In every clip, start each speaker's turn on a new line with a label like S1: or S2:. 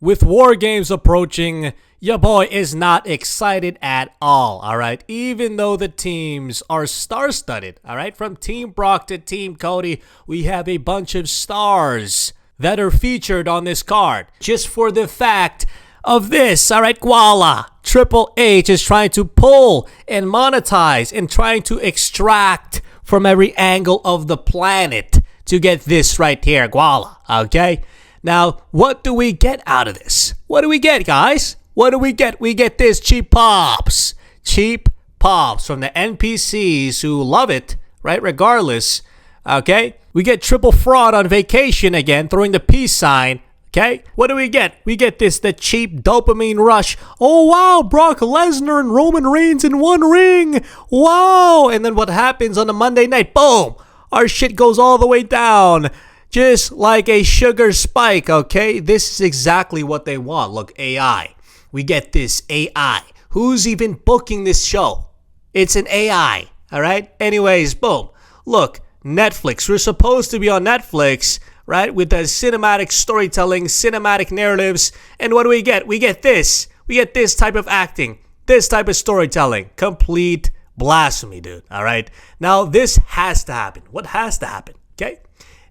S1: With War Games approaching, your boy is not excited at all, alright? Even though the teams are star-studded, alright? From Team Brock to Team Cody, we have a bunch of stars that are featured on this card. Just for the fact of this, alright, Koala. Triple H is trying to pull and monetize and trying to extract from every angle of the planet to get this right here, Koala, okay? Now, what do we get out of this? What do we get, guys? What do we get? We get this cheap pops. Cheap pops from the NPCs who love it, right? Regardless, okay? We get triple fraud on vacation again, throwing the peace sign, okay? What do we get? We get the cheap dopamine rush. Oh, wow, Brock Lesnar and Roman Reigns in one ring. Wow. And then what happens on a Monday night? Boom. Our shit goes all the way down. Just like a sugar spike, okay? This is exactly what they want. Look, AI. We get this AI. Who's even booking this show? It's an AI, all right? Anyways, boom. Look, Netflix. We're supposed to be on Netflix, right? With the cinematic storytelling, cinematic narratives. And what do we get? We get this. We get this type of acting, this type of storytelling. Complete blasphemy, dude, all right? Now, this has to happen. What has to happen, okay?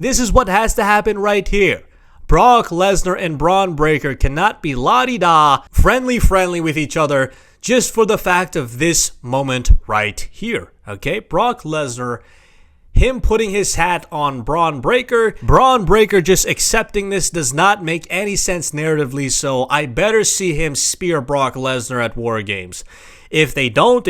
S1: This is what has to happen right here. Brock Lesnar and Bronn Breaker cannot be la-di-da, friendly with each other just for the fact of this moment right here, okay? Brock Lesnar, him putting his hat on Bronn Breaker just accepting this does not make any sense narratively, so I better see him spear Brock Lesnar at War Games. If they don't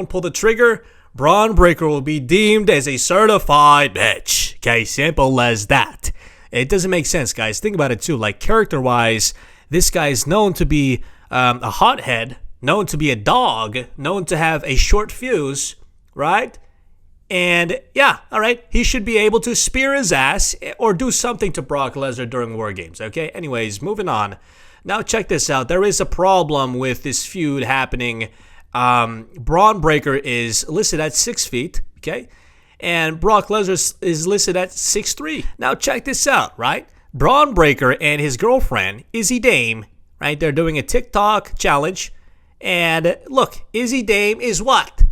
S1: pull the trigger, Bronn Breaker will be deemed as a certified bitch. Okay, simple as that. It doesn't make sense, guys. Think about it too. Like, character-wise, this guy is known to be a hothead, known to be a dog, known to have a short fuse, right? And yeah, all right, he should be able to spear his ass or do something to Brock Lesnar during War Games, okay? Anyways, moving on. Now check this out. There is a problem with this feud happening. Bronn Breaker is listed at 6 feet, okay? And Brock Lesnar is listed at 6'3". Now check this out, right? Bronn Breaker and his girlfriend, Izzy Dame, right? They're doing a TikTok challenge. And look, Izzy Dame is what?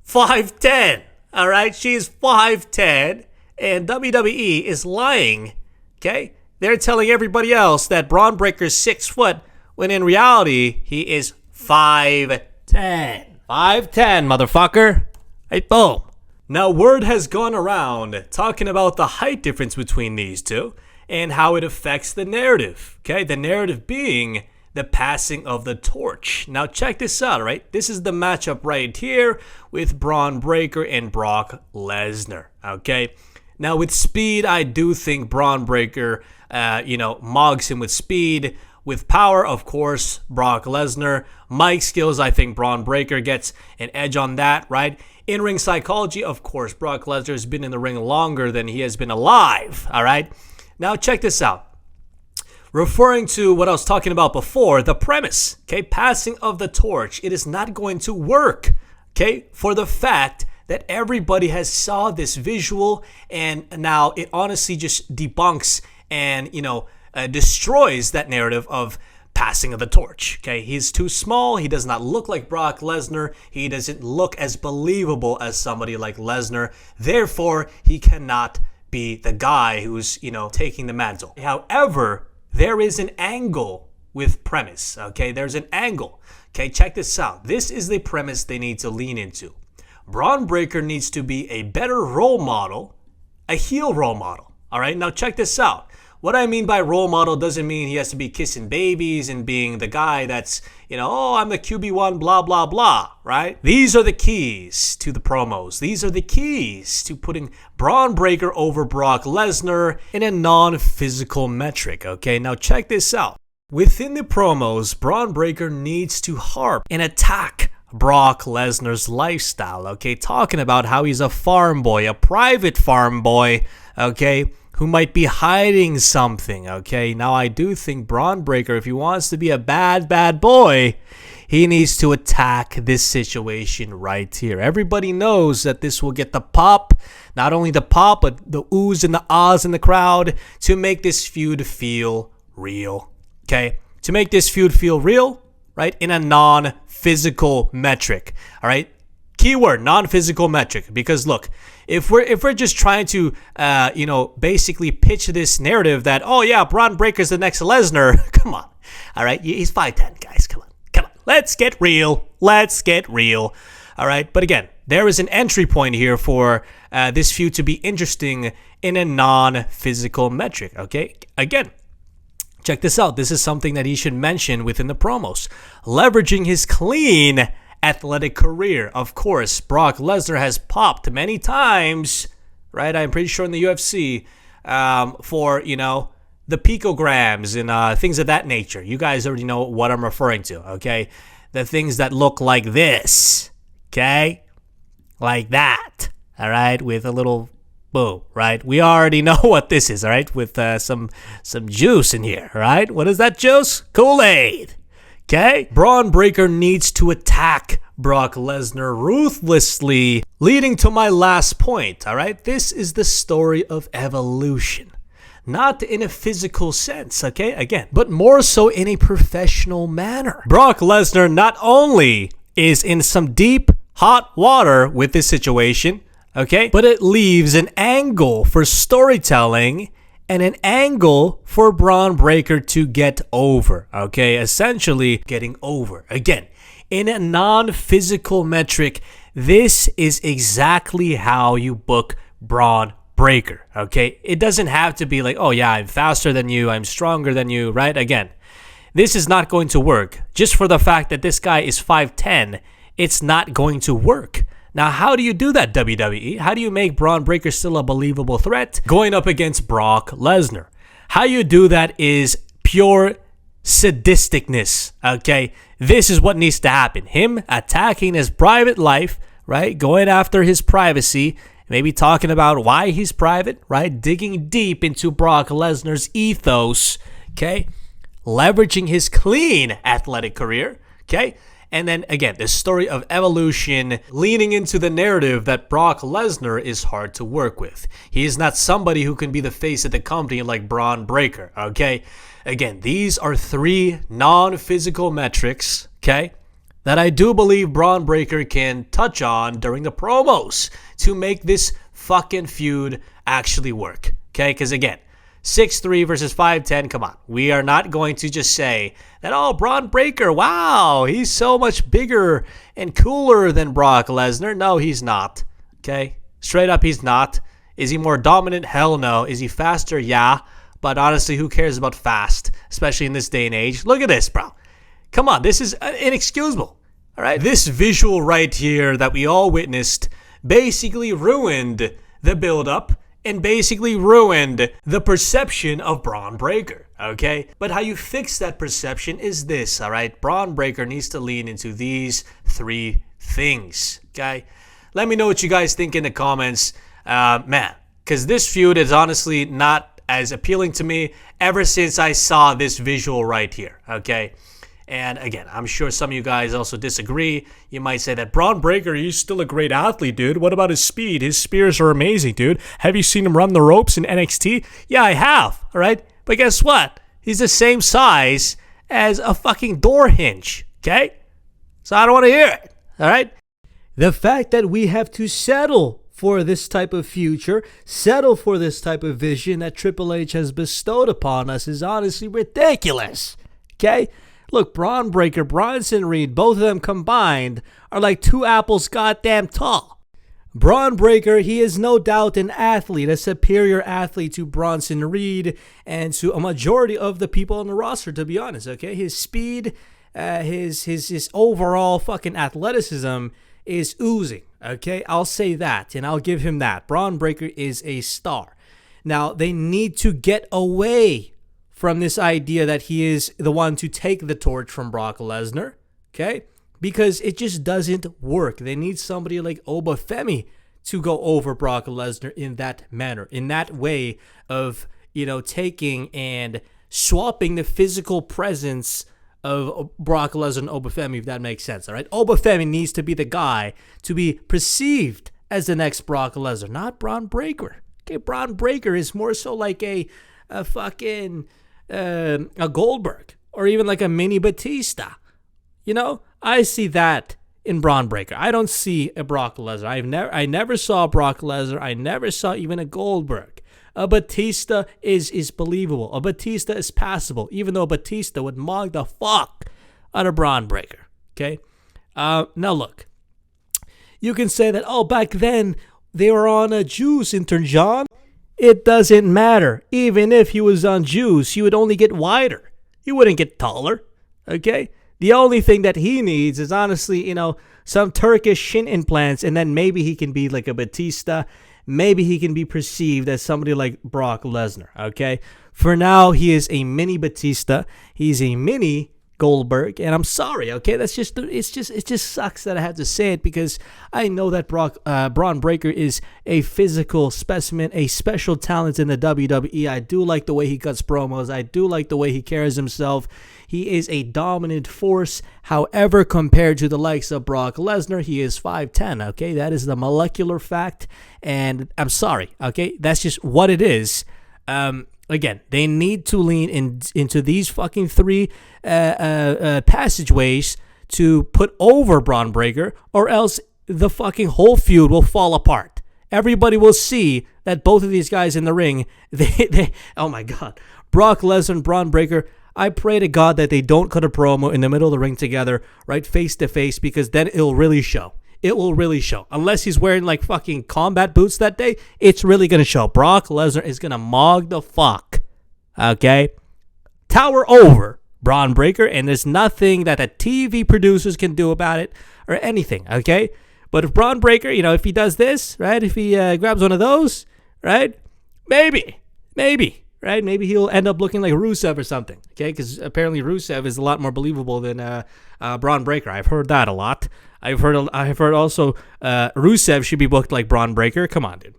S1: 5'10", all right? She is 5'10", and WWE is lying, okay? They're telling everybody else that Bronn Breaker's 6 foot, when in reality, he is 5'10". 5'10", motherfucker. Hey, boom. Now, word has gone around talking about the height difference between these two and how it affects the narrative. Okay, the narrative being the passing of the torch. Now, check this out, right? This is the matchup right here with Bronn Breaker and Brock Lesnar. Okay, now with speed, I do think Bronn Breaker, mogs him with speed. With power, of course, Brock Lesnar. Mic skills, I think Bronn Breaker gets an edge on that, right? In-ring psychology, of course, Brock Lesnar has been in the ring longer than he has been alive, all right? Now, check this out. Referring to what I was talking about before, the premise, okay? Passing of the torch. It is not going to work, okay? For the fact that everybody has saw this visual, and now it honestly just debunks and, destroys that narrative of passing of the torch. Okay, he's too small. He does not look like Brock Lesnar. He doesn't look as believable as somebody like Lesnar. Therefore, he cannot be the guy who's, taking the mantle. However, there is an angle with premise. Okay, there's an angle. Okay, check this out. This is the premise they need to lean into. Bronn Breaker needs to be a better role model, a heel role model. All right, now check this out. What I mean by role model doesn't mean he has to be kissing babies and being the guy that's, I'm the QB1, blah, blah, blah, right? These are the keys to the promos. These are the keys to putting Bronn Breaker over Brock Lesnar in a non-physical metric, okay? Now check this out. Within the promos, Bronn Breaker needs to harp and attack Brock Lesnar's lifestyle, okay? Talking about how he's a farm boy, a private farm boy, okay? Who might be hiding something, okay? Now, I do think Bronn Breaker, if he wants to be a bad boy, he needs to attack this situation right here. Everybody knows that this will get the pop, not only the pop, but the oohs and the ahs in the crowd to make this feud feel real. okay, to make this feud feel real, right, in a non-physical metric, all right? Keyword, non-physical metric, because look, if we're just trying to, basically pitch this narrative that, oh yeah, Bron Breaker's the next Lesnar, come on, all right? He's 5'10", guys, come on. Let's get real. All right, but again, there is an entry point here for this feud to be interesting in a non-physical metric, okay? Again, check this out. This is something that he should mention within the promos. Leveraging his clean athletic career. Of course, Brock Lesnar has popped many times, right? I'm pretty sure in the UFC for, the picograms and things of that nature. You guys already know what I'm referring to, okay? The things that look like this, okay? Like that, all right? With a little boom, right? We already know what this is, all right? With some juice in here, right? What is that juice? Kool-Aid, okay? Bronn Breaker needs to attack Brock Lesnar ruthlessly, leading to my last point, all right? This is the story of evolution. Not in a physical sense, okay? Again, but more so in a professional manner. Brock Lesnar not only is in some deep, hot water with this situation, okay? But it leaves an angle for storytelling and an angle for Bron Breaker to get over, okay? Essentially, getting over. Again, in a non-physical metric, this is exactly how you book Bron Breaker, okay? It doesn't have to be like, oh yeah, I'm faster than you, I'm stronger than you, right? Again, this is not going to work. Just for the fact that this guy is 5'10", it's not going to work. Now, how do you do that, WWE? How do you make Bron Breaker still a believable threat going up against Brock Lesnar? How you do that is pure sadisticness, okay? This is what needs to happen. Him attacking his private life, right? Going after his privacy, maybe talking about why he's private, right? Digging deep into Brock Lesnar's ethos, okay? Leveraging his clean athletic career, okay? And then, again, the story of evolution, leaning into the narrative that Brock Lesnar is hard to work with. He is not somebody who can be the face of the company like Bron Breaker, okay? Again, these are three non-physical metrics, okay, that I do believe Bron Breaker can touch on during the promos to make this fucking feud actually work, okay? Because again, 6'3" versus 5'10", come on. We are not going to just say that, oh, Bron Breaker, wow, he's so much bigger and cooler than Brock Lesnar. No, he's not, okay? Straight up, he's not. Is he more dominant? Hell no. Is he faster? Yeah. But honestly, who cares about fast, especially in this day and age? Look at this, bro. Come on, this is inexcusable, all right? This visual right here that we all witnessed basically ruined the build-up and basically ruined the perception of Bron Breaker, okay? But how you fix that perception is this, all right? Bron Breaker needs to lean into these three things, okay? Let me know what you guys think in the comments, man, because this feud is honestly not as appealing to me ever since I saw this visual right here, okay? And again, I'm sure some of you guys also disagree. You might say that Bron Breaker, he's still a great athlete, dude. What about his speed? His spears are amazing, dude. Have you seen him run the ropes in NXT? Yeah, I have, all right? But guess what? He's the same size as a fucking door hinge, okay? So I don't want to hear it, all right? The fact that we have to settle for this type of future, settle for this type of vision that Triple H has bestowed upon us is honestly ridiculous, okay? Look, Bron Breaker, Bronson Reed, both of them combined are like two apples goddamn tall. Bron Breaker, he is no doubt an athlete, a superior athlete to Bronson Reed and to a majority of the people on the roster, to be honest, okay? His speed, his overall fucking athleticism is oozing, okay? I'll say that, and I'll give him that. Bron Breaker is a star. Now, they need to get away from this idea that he is the one to take the torch from Brock Lesnar, okay? Because it just doesn't work. They need somebody like Obafemi to go over Brock Lesnar in that manner, in that way of, taking and swapping the physical presence of Brock Lesnar and Obafemi, if that makes sense, all right? Obafemi needs to be the guy to be perceived as the next Brock Lesnar, not Bron Breaker. Okay, Bron Breaker is more so like a fucking a Goldberg or even like a mini Batista. You know, I see that in Bron Breaker. I don't see a Brock Lesnar. I never saw Brock Lesnar. I never saw even a Goldberg. A Batista is believable. A Batista is passable, even though Batista would mog the fuck out of Bron Breaker. Okay? Now look, you can say that, oh, back then they were on a juice, Intern John. It doesn't matter. Even if he was on juice, he would only get wider. He wouldn't get taller. Okay? The only thing that he needs is honestly, some Turkish shin implants, and then maybe he can be like a Batista. Maybe he can be perceived as somebody like Brock Lesnar, okay? For now, he is a mini Batista. He's a mini Goldberg, and I'm sorry, okay? It just sucks that I have to say it because I know that Bron Breaker is a physical specimen, a special talent in the WWE. I do like the way he cuts promos. I do like the way he carries himself. He is a dominant force. However, compared to the likes of Brock Lesnar, he is 5'10", okay? That is the molecular fact, and I'm sorry, okay? That's just what it is. Again, they need to lean into these fucking three passageways to put over Bron Breaker, or else the fucking whole feud will fall apart. Everybody will see that both of these guys in the ring, they oh my God, Brock Lesnar and Bron Breaker, I pray to God that they don't cut a promo in the middle of the ring together, right, face to face, because then it'll really show. It will really show. Unless he's wearing like fucking combat boots that day, it's really going to show. Brock Lesnar is going to mog the fuck. Okay? Tower over Bron Breaker, and there's nothing that the TV producers can do about it or anything. Okay? But if Bron Breaker, if he does this, right, if he grabs one of those, right, maybe, right, maybe he'll end up looking like Rusev or something. Okay? Because apparently Rusev is a lot more believable than Bron Breaker. I've heard that a lot. I've heard also Rusev should be booked like Bron Breaker. Come on, dude.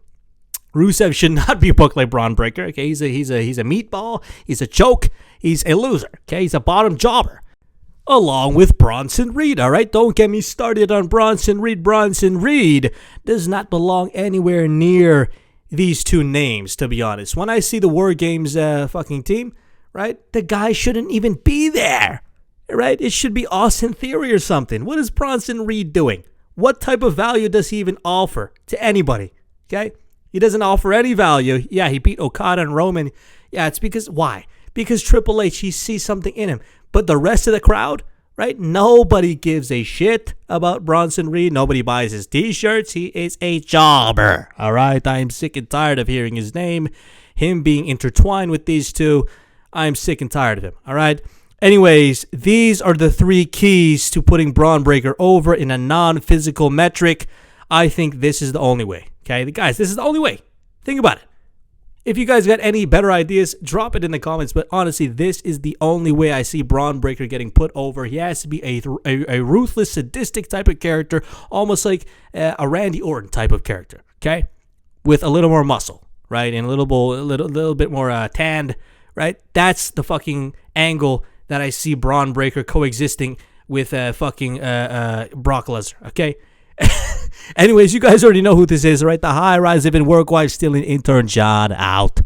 S1: Rusev should not be booked like Bron Breaker. Okay, he's a meatball. He's a joke. He's a loser. Okay, he's a bottom jobber. Along with Bronson Reed. All right, don't get me started on Bronson Reed. Bronson Reed does not belong anywhere near these two names, to be honest. When I see the wargames fucking team, right, the guy shouldn't even be there. Right? It should be Austin Theory or something. What is Bronson Reed doing? What type of value does he even offer to anybody? Okay? He doesn't offer any value. Yeah, he beat Okada and Roman. Yeah, it's because, why? Because Triple H, he sees something in him. But the rest of the crowd, right? Nobody gives a shit about Bronson Reed. Nobody buys his t-shirts. He is a jobber. All right? I am sick and tired of hearing his name. Him being intertwined with these two. I'm sick and tired of him. All right? Anyways, these are the three keys to putting Bron Breaker over in a non-physical metric. I think this is the only way. Okay, guys, this is the only way. Think about it. If you guys got any better ideas, drop it in the comments. But honestly, this is the only way I see Bron Breaker getting put over. He has to be a ruthless, sadistic type of character, almost like a Randy Orton type of character. Okay, with a little more muscle, right, and a little bit more tanned, right. That's the fucking angle that I see Bron Breaker coexisting with fucking Brock Lesnar, okay? Anyways, you guys already know who this is, right? The high rise, even work while stealing Intern John out.